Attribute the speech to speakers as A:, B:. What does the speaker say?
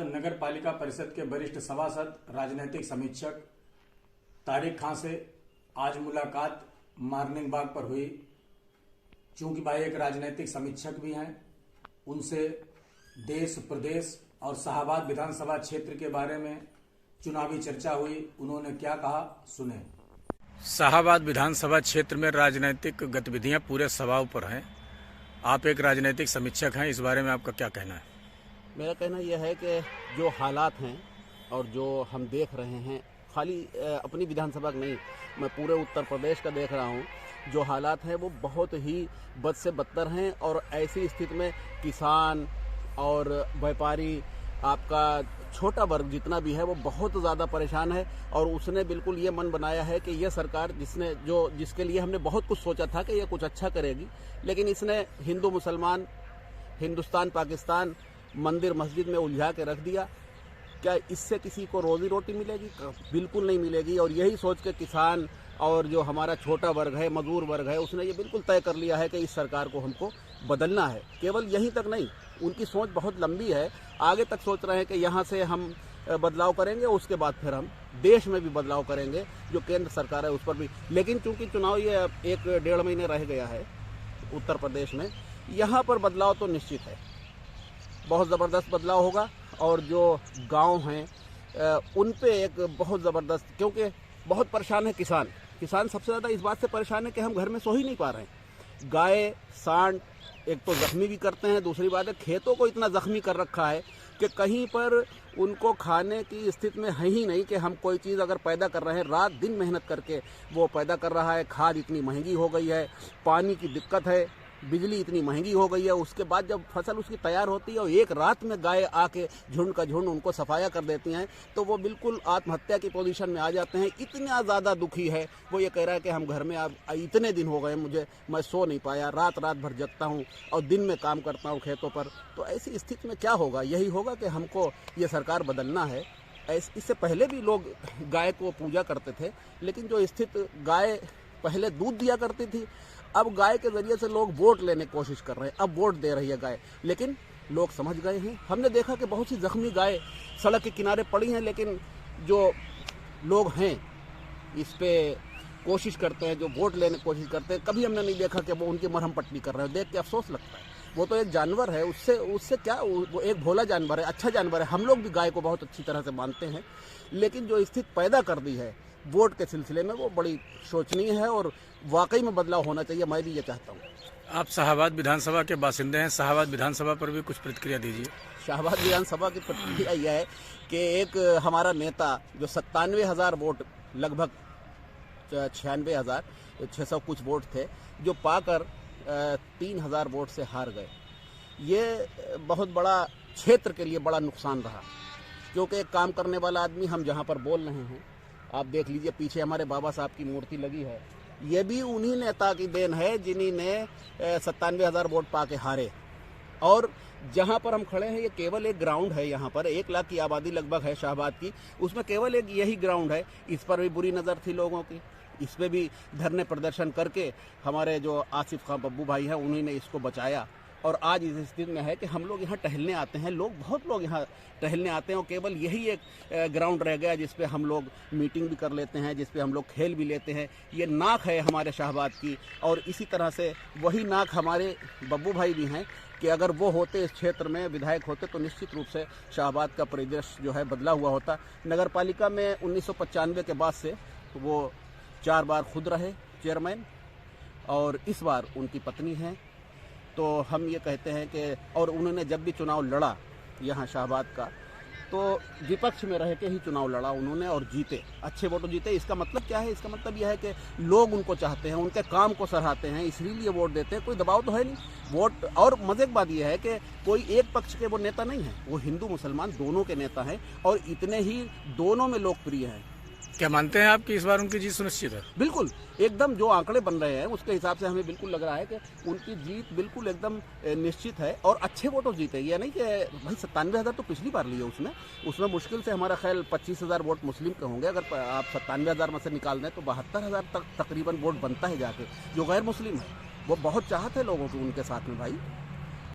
A: बाद नगर पालिका परिषद के वरिष्ठ सभासद राजनीतिक समीक्षक तारिक खां से आज मुलाकात मॉर्निंग वॉक पर हुई। चूंकि भाई एक राजनीतिक समीक्षक भी हैं, उनसे देश प्रदेश और शाहबाद विधानसभा क्षेत्र के बारे में चुनावी चर्चा हुई। उन्होंने क्या कहा, सुने। शाहबाद विधानसभा क्षेत्र में राजनीतिक गतिविधियां पूरे सवाल पर हैं। आप एक राजनीतिक समीक्षक हैं, इस बारे में आपका क्या कहना है?
B: मेरा कहना यह है कि जो हालात हैं और जो हम देख रहे हैं, खाली अपनी विधानसभा का नहीं, मैं पूरे उत्तर प्रदेश का देख रहा हूँ। जो हालात हैं वो बहुत ही बद से बदतर हैं और ऐसी स्थिति में किसान और व्यापारी, आपका छोटा वर्ग जितना भी है वो बहुत ज़्यादा परेशान है। और उसने बिल्कुल ये मन बनाया है कि ये सरकार जिसके लिए हमने बहुत कुछ सोचा था कि ये कुछ अच्छा करेगी, लेकिन इसने हिंदू मुसलमान, हिंदुस्तान पाकिस्तान, मंदिर मस्जिद में उलझा के रख दिया। क्या इससे किसी को रोजी रोटी मिलेगी? बिल्कुल नहीं मिलेगी। और यही सोच के किसान और जो हमारा छोटा वर्ग है, मजदूर वर्ग है, उसने ये बिल्कुल तय कर लिया है कि इस सरकार को हमको बदलना है। केवल यहीं तक नहीं, उनकी सोच बहुत लंबी है। आगे तक सोच रहे हैं कि यहाँ से हम बदलाव करेंगे, उसके बाद फिर हम देश में भी बदलाव करेंगे, जो केंद्र सरकार है उस पर भी। लेकिन चूंकि चुनाव ये 1-1.5 महीने रह गया है उत्तर प्रदेश में, यहाँ पर बदलाव तो निश्चित है, बहुत ज़बरदस्त बदलाव होगा। और जो गांव हैं उन पे एक बहुत ज़बरदस्त, क्योंकि बहुत परेशान है किसान सबसे ज़्यादा इस बात से परेशान है कि हम घर में सो ही नहीं पा रहे हैं। गाय सांड एक तो जख्मी भी करते हैं, दूसरी बात है खेतों को इतना जख्मी कर रखा है कि कहीं पर उनको खाने की स्थिति में है ही नहीं कि हम कोई चीज़ अगर पैदा कर रहे हैं, रात दिन मेहनत करके वो पैदा कर रहा है। खाद इतनी महंगी हो गई है, पानी की दिक्कत है, बिजली इतनी महंगी हो गई है। उसके बाद जब फसल उसकी तैयार होती है और एक रात में गाय आके झुंड का झुंड उनको सफाया कर देती हैं, तो वो बिल्कुल आत्महत्या की पोजीशन में आ जाते हैं। इतना ज़्यादा दुखी है वो, ये कह रहा है कि हम घर में अब इतने दिन हो गए मैं सो नहीं पाया, रात भर जगता हूँ और दिन में काम करता हूँ खेतों पर। तो ऐसी स्थिति में क्या होगा? यही होगा कि हमको ये सरकार बदलना है। इससे पहले भी लोग गाय को पूजा करते थे, लेकिन जो स्थिति गाय पहले दूध दिया करती थी, अब गाय के जरिए से लोग वोट लेने की कोशिश कर रहे हैं। अब वोट दे रही है गाय, लेकिन लोग समझ गए हैं। हमने देखा कि बहुत सी जख्मी गाय सड़क के किनारे पड़ी हैं, लेकिन जो लोग हैं इस पे कोशिश करते हैं, जो वोट लेने की कोशिश करते हैं, कभी हमने नहीं देखा कि वो उनकी मरहम पट्टी कर रहे हैं। देख के अफसोस लगता है। वो तो एक जानवर है, उससे क्या, वो एक भोला जानवर है, अच्छा जानवर है। हम लोग भी गाय को बहुत अच्छी तरह से मानते हैं, लेकिन जो स्थिति पैदा कर दी है वोट के सिलसिले में, वो बड़ी शोचनीय है और वाकई में बदलाव होना चाहिए। मैं भी ये चाहता हूँ।
A: आप शाहबाद विधानसभा के बासिंदे हैं, शाहबाद विधानसभा पर भी कुछ प्रतिक्रिया दीजिए।
B: शाहबाद विधानसभा की प्रतिक्रिया यह है कि एक हमारा नेता जो 97,000 वोट, लगभग 96,600 कुछ वोट थे, जो पाकर 3,000 वोट से हार गए। ये बहुत बड़ा क्षेत्र के लिए बड़ा नुकसान रहा, क्योंकि एक काम करने वाला आदमी, हम जहाँ पर बोल रहे हैं, आप देख लीजिए पीछे हमारे बाबा साहब की मूर्ति लगी है, ये भी उन्हीं नेता की देन है जिन्हीं ने 97,000 वोट पाके हारे। और जहाँ पर हम खड़े हैं ये केवल एक ग्राउंड है, यहाँ पर 1 लाख की आबादी लगभग है शाहबाद की, उसमें केवल एक यही ग्राउंड है। इस पर भी बुरी नज़र थी लोगों की, इस पर भी धरने प्रदर्शन करके हमारे जो आसिफ खां बब्बू भाई हैं उन्हीं ने इसको बचाया। और आज इस स्थिति में है कि हम लोग यहाँ टहलने आते हैं, बहुत लोग यहाँ टहलने आते हैं, और केवल यही एक ग्राउंड रह गया जिस पे हम लोग मीटिंग भी कर लेते हैं, जिस पे हम लोग खेल भी लेते हैं। ये नाक है हमारे शाहबाद की, और इसी तरह से वही नाक हमारे बब्बू भाई भी हैं कि अगर वो होते, इस क्षेत्र में विधायक होते, तो निश्चित रूप से शाहबाद का परिदृश्य जो है बदला हुआ होता। नगर पालिका में 1995 के बाद से वो 4 बार खुद रहे चेयरमैन, और इस बार उनकी पत्नी हैं। तो हम ये कहते हैं कि, और उन्होंने जब भी चुनाव लड़ा यहाँ शाहबाद का, तो विपक्ष में रह के ही चुनाव लड़ा उन्होंने और जीते, अच्छे वोटों जीते। इसका मतलब क्या है? इसका मतलब यह है कि लोग उनको चाहते हैं, उनके काम को सराहते हैं, इसलिए वोट देते हैं। कोई दबाव तो है नहीं वोट। और मजे की बात यह है कि कोई एक पक्ष के वो नेता नहीं है, वो हिंदू मुसलमान दोनों के नेता हैं, और इतने ही दोनों में लोकप्रिय हैं।
A: क्या मानते हैं आप कि इस बार उनकी जीत सुनिश्चित है?
B: बिल्कुल, एकदम जो आंकड़े बन रहे हैं उसके हिसाब से हमें बिल्कुल लग रहा है कि उनकी जीत बिल्कुल एकदम निश्चित है, और अच्छे वोटों जीते। ये नहीं कि भाई 97,000 तो पिछली बार लिए, उसमें मुश्किल से हमारा ख्याल 25,000 वोट मुस्लिम के होंगे। अगर आप 97,000 में से निकाल दें तो 72,000 तक तकरीबन वोट बनता है जाके। जो गैर मुस्लिम है वो बहुत चाहत है लोगों की उनके साथ में भाई।